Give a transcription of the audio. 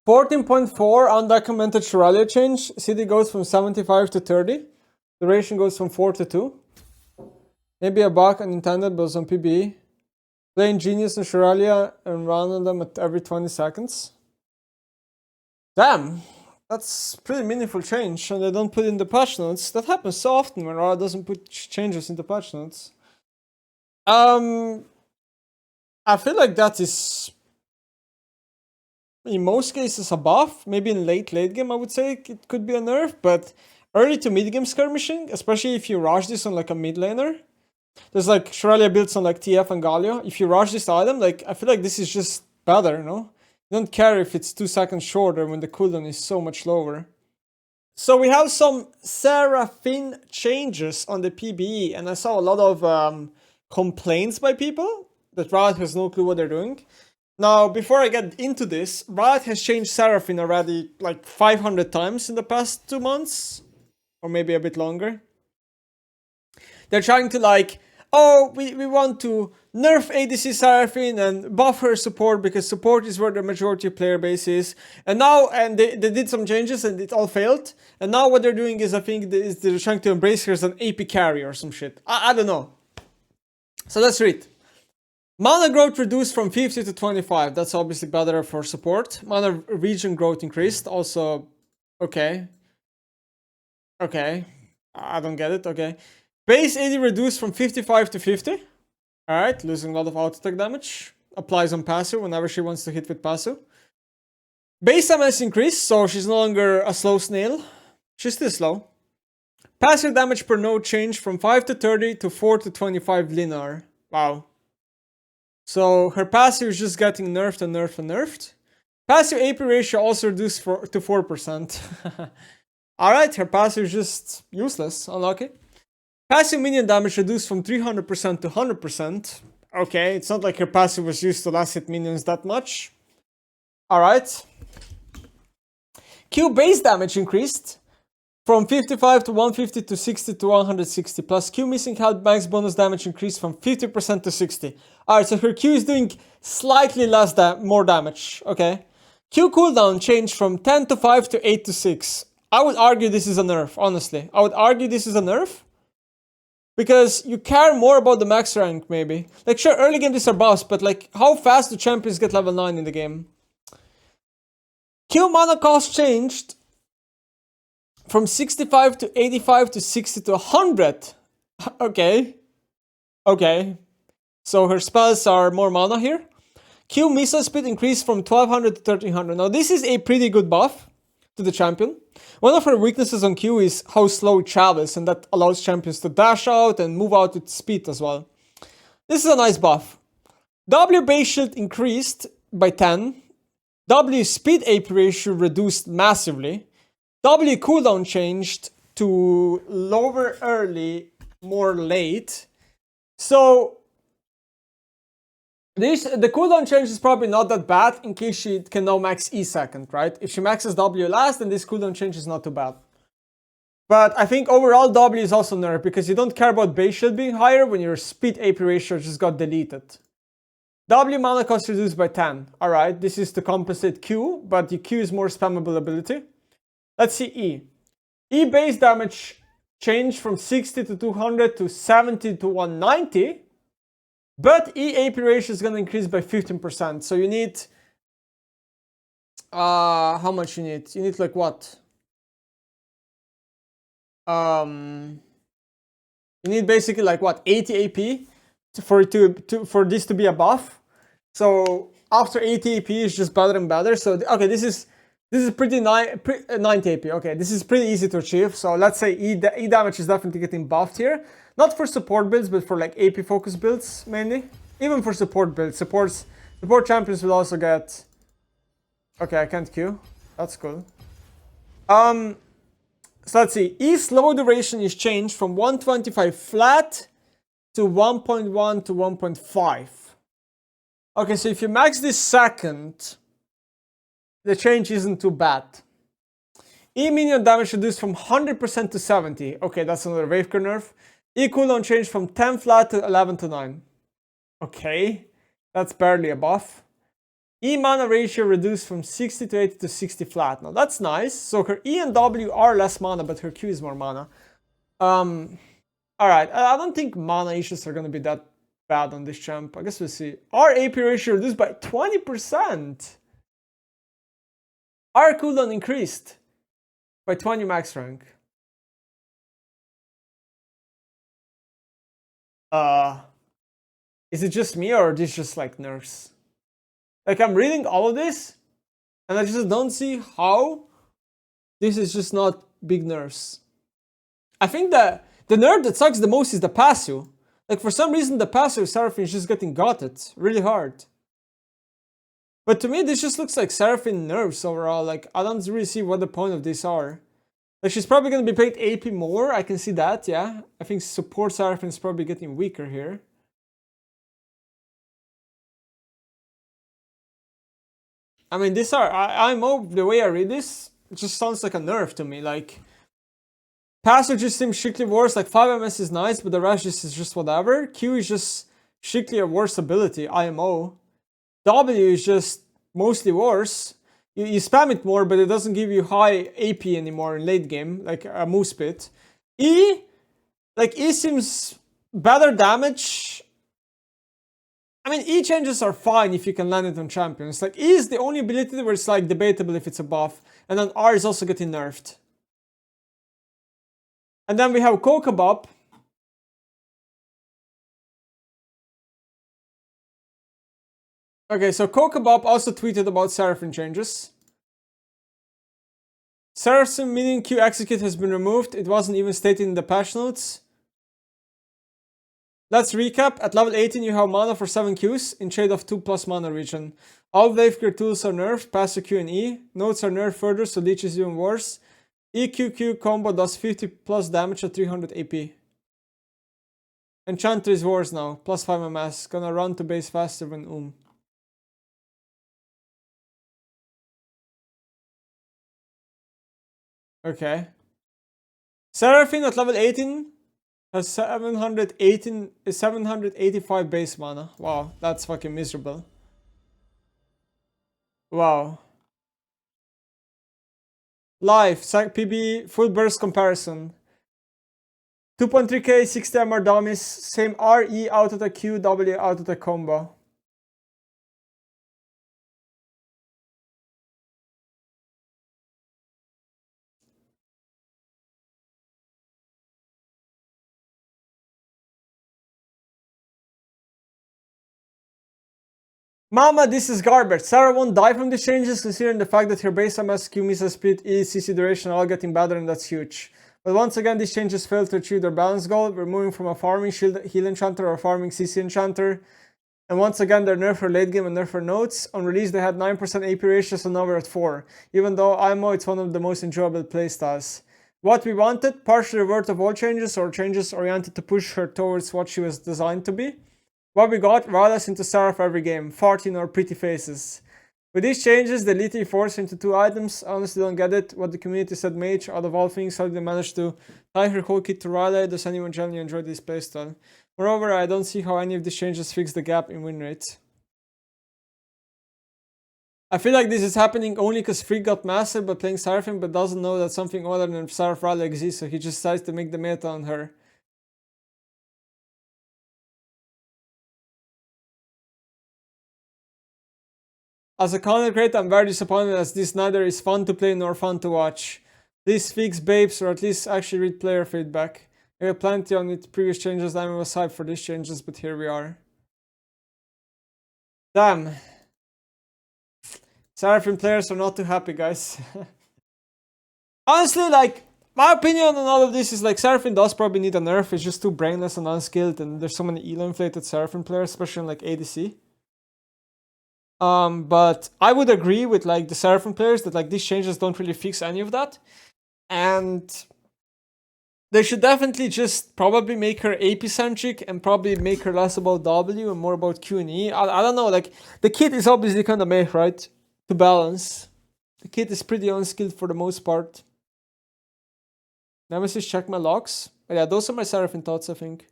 14.4 undocumented Shurelya change. CD goes from 75 to 30. Duration goes from 4 to 2. Maybe a bug unintended, but on PBE. Playing Genius and Shurelya and run them at every 20 seconds. Damn, that's pretty meaningful change, and they don't put in the patch notes. That happens so often when Riot doesn't put changes in the patch notes. I feel like that is in most cases a buff. Maybe in late game I would say it could be a nerf, but early to mid game skirmishing, especially if you rush this on like a mid laner. There's like Shurelya builds on like TF and Galio. If you rush this item, like I feel like this is just better, you know? You don't care if it's 2 seconds shorter when the cooldown is so much lower. So we have some Seraphine changes on the PBE, and I saw a lot of complaints by people that Riot has no clue what they're doing. Now, before I get into this, Riot has changed Seraphine already like 500 times in the past 2 months, or maybe a bit longer. They're trying to like, oh, we want to nerf ADC Seraphine and buff her support because support is where the majority of player base is. And now, they did some changes and it all failed. And now what they're doing is, I think, they're trying to embrace her as an AP carry or some shit. I don't know. So let's read. Mana growth reduced from 50 to 25. That's obviously better for support. Mana region growth increased. Also, okay. Okay. I don't get it. Okay. Base AD reduced from 55 to 50. Alright, losing a lot of auto attack damage. Applies on passive whenever she wants to hit with passive. Base MS increased, so she's no longer a slow snail. She's still slow. Passive damage per node changed from 5 to 30 to 4 to 25 linear. Wow. So her passive is just getting nerfed and nerfed and nerfed. Passive AP ratio also reduced to 4%. Alright, her passive is just useless. Unlucky. Passive minion damage reduced from 300% to 100%. Okay, it's not like her passive was used to last hit minions that much. Alright. Q base damage increased from 55 to 150 to 60 to 160. Plus Q missing health max bonus damage increased from 50% to 60. Alright, so her Q is doing slightly less more damage. Okay. Q cooldown changed from 10 to 5 to 8 to 6. I would argue this is a nerf, honestly. I would argue this is a nerf. Because you care more about the max rank, maybe. Like, sure, early game these are buffs, but like, how fast do champions get level 9 in the game? Q mana cost changed from 65 to 85 to 60 to 100. Okay. Okay. So her spells are more mana here. Q missile speed increased from 1200 to 1300. Now, this is a pretty good buff to the champion. One of her weaknesses on Q is how slow it travels, and that allows champions to dash out and move out with speed as well. This is a nice buff. W base shield increased by 10. W speed AP ratio reduced massively. W cooldown changed to lower early, more late. So the cooldown change is probably not that bad in case she can now max E second, right? If she maxes W last, then this cooldown change is not too bad. But I think overall W is also nerfed because you don't care about base shield being higher when your speed AP ratio just got deleted. W mana cost reduced by 10. Alright, this is to compensate Q, but the Q is more spammable ability. Let's see E. E base damage changed from 60 to 200 to 70 to 190. But E AP ratio is going to increase by 15%. So you need... how much you need? You need like what? You need basically like what? 80 AP for this to be a buff. So after 80 AP is just better and better. So okay, this is pretty 90 AP. Okay, this is pretty easy to achieve. So let's say E damage is definitely getting buffed here. Not for support builds, but for like AP focus builds mainly. Even for support builds. Support champions will also get... Okay, I can't Q. That's cool. So let's see. E slow duration is changed from 125 flat to 1.1 to 1.5. Okay, so if you max this second, the change isn't too bad. E minion damage reduced from 100% to 70. Okay, that's another Waveker nerf. E cooldown changed from 10 flat to 11 to 9. Okay, that's barely a buff. E mana ratio reduced from 60 to 80 to 60 flat. Now that's nice. So her E and W are less mana, but her Q is more mana. Alright, I don't think mana issues are gonna be that bad on this champ. I guess we'll see. Our AP ratio reduced by 20%. Our cooldown increased by 20 max rank. Is it just me or are these just like nerfs? Like I'm reading all of this and I just don't see how this is just not big nerfs. I think that the nerf that sucks the most is the passive. Like for some reason the passive Seraphine is just getting gutted really hard. But to me this just looks like Seraphine nerfs overall. Like I don't really see what the point of these are. Like she's probably gonna be paid AP more, I can see that, yeah. I think support Seraphine is probably getting weaker here. I mean, these are, IMO, the way I read this, it just sounds like a nerf to me. Like, passive just seems strictly worse. Like, 5MS is nice, but the rest is just whatever. Q is just strictly a worse ability, IMO. W is just mostly worse. You spam it more, but it doesn't give you high AP anymore in late game, like a move spit. E, like, E seems better damage. I mean, E changes are fine if you can land it on champions. Like, E is the only ability where it's like debatable if it's a buff. And then R is also getting nerfed. And then we have Kokabop. Okay, so Kokabop also tweeted about Seraphine changes. Seraphine minion Q execute has been removed. It wasn't even stated in the patch notes. Let's recap. At level 18 you have mana for 7 Qs in trade of 2+ mana regen. All wave clear tools are nerfed, passive Q and E. Nodes are nerfed further, so leech is even worse. EQQ combo does 50+ damage at 300 AP. Enchanter is worse now, plus 5 MS. Gonna run to base faster than Okay. Seraphine at level 18 has 785 base mana. Wow, that's fucking miserable. Wow. Life, PBE, full burst comparison. 2.3k, 60 MR dummies, same RE out of the Q, W out of the combo. Mama, this is garbage. Sarah won't die from these changes considering the fact that her base MS, Q, Misa Split, E, CC duration are all getting better and that's huge. But once again, these changes failed to achieve their balance goal. We're moving from a farming shield heal enchanter or a farming CC enchanter. And once again, they're nerfed for late game and nerfed for nodes. On release, they had 9% AP ratio, so now we're at 4. Even though IMO, it's one of the most enjoyable playstyles. What we wanted, partial revert of all changes or changes oriented to push her towards what she was designed to be. What we got, Rada's into Seraph every game, 14 or pretty faces. With these changes, they literally forced into 2 items. I honestly don't get it. What the community said mage, out of all things, how did they manage to tie her whole kit to Rada? Does anyone generally enjoy this playstyle? Moreover, I don't see how any of these changes fix the gap in win rate. I feel like this is happening only because Freak got mastered by playing Seraphine but doesn't know that something other than Seraph Rada exists, so he just decides to make the meta on her. As a content creator, I'm very disappointed as this neither is fun to play nor fun to watch. Please fix babes or at least actually read player feedback. I had plenty on its previous changes, I was hyped for these changes, but here we are. Damn. Seraphine players are not too happy, guys. Honestly, like, my opinion on all of this is like Seraphine does probably need a nerf, it's just too brainless and unskilled, and there's so many elo-inflated Seraphine players, especially in like ADC. But I would agree with like the Seraphine players that like these changes don't really fix any of that. And they should definitely just probably make her AP centric and probably make her less about W and more about Q and E. I don't know, like the kit is obviously kind of made, right? To balance. The kit is pretty unskilled for the most part. Nemesis, check my logs. But yeah, those are my Seraphine thoughts, I think.